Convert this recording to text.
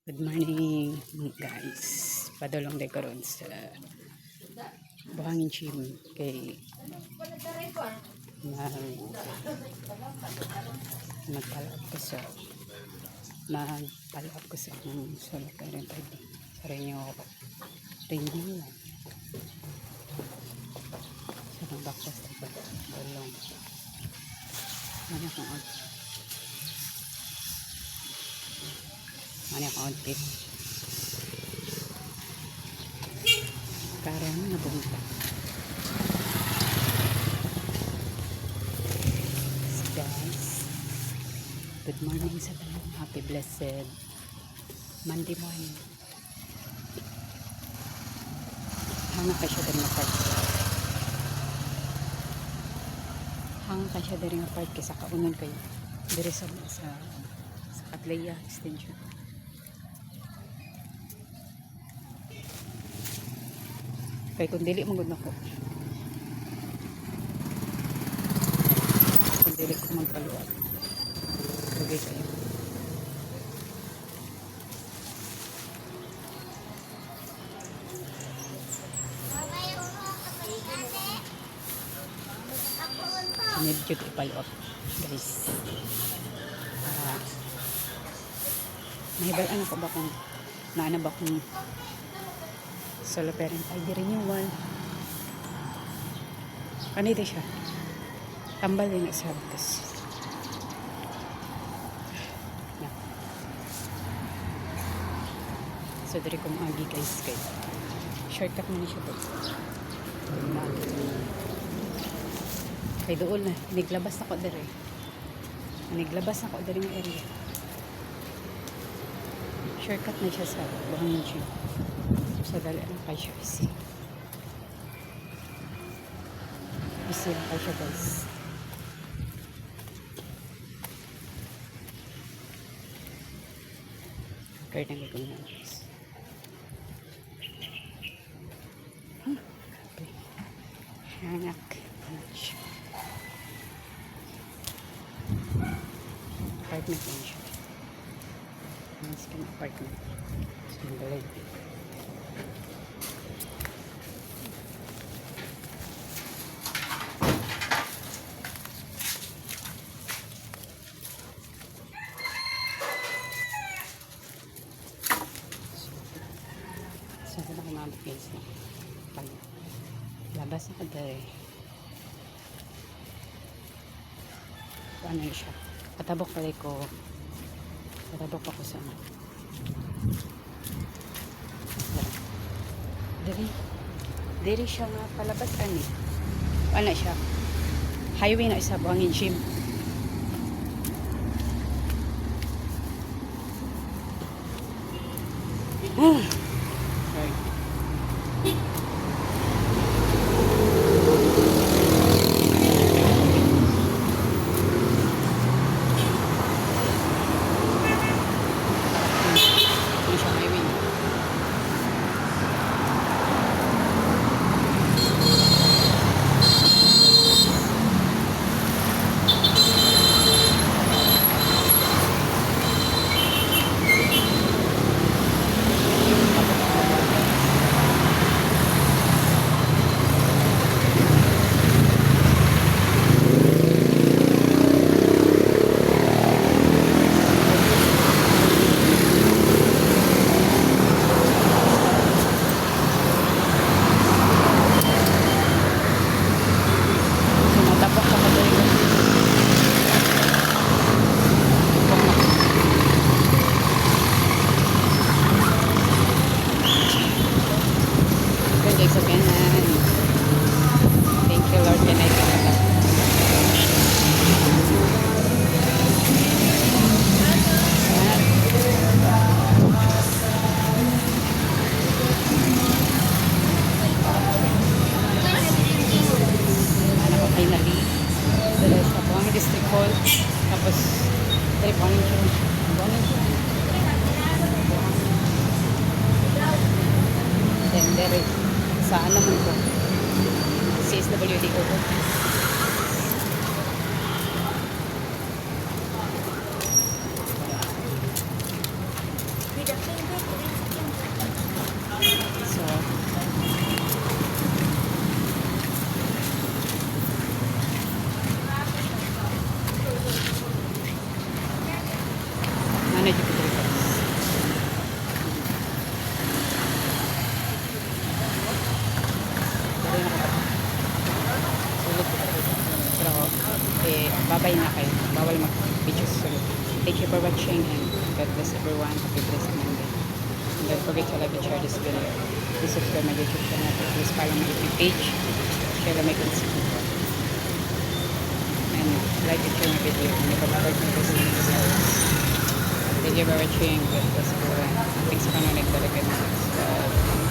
Good morning guys. Padulong day karon sa Buhangin Gym kay magpalab ko sa solo parent ID sa renewal sa nagbakwas sa padulong ano akong outfit karon na bumita guys. Good morning sa tanan. Happy blessed Monday morning. Hanga ka siya dari nga park. Hanga ka siya dari nga park kaysa kaunon kayo. Dire sa Katlaya extension. Kaya kung dili magod na ko. Kung dili ko magkaluwag. Lugay kayo. Medyo ipalot guys. Nahibalaan ako ba kung naana ba kung solo parent ID renewal. Kanito siya. Tambal din sa habis. So, dari ko maagi guys. Shortcut mo na siya po. Kay doon na. Niglabas ako dari. Niglabas ako dari ng area. Shortcut na siya sa Buhangin Gym. So, dali lang kayo siya isi. Isi lang kayo siya guys. Kaya nang gagawin na guys. Okay. Hanak. Apartment lang siya. Mas ka na apartment. So, balay. Sabi na kumabot guys na pag labas na kadari ano siya patabok ako sa diri siya nga palabas ano siya highway na isa Buhangin Gym. Thank you Lord, kanay ka na lang. Ano ko finally dala sa Buhangin District Hall tapos dari Buhangin Gym then dari sa ano man ko CSWD ko na dito guys. Sulod ko dito. Pero babay na kayo. Bawal mag-video sa sulod. Thank you for watching and God bless everyone. Happy blessed Monday. And don't forget to like and share this video. Please subscribe my YouTube channel. Please follow my YouTube page. Share my content. And like and share my video. And never forget to listen. Thank you for watching. God bless everyone. Thanks for panonood talaga.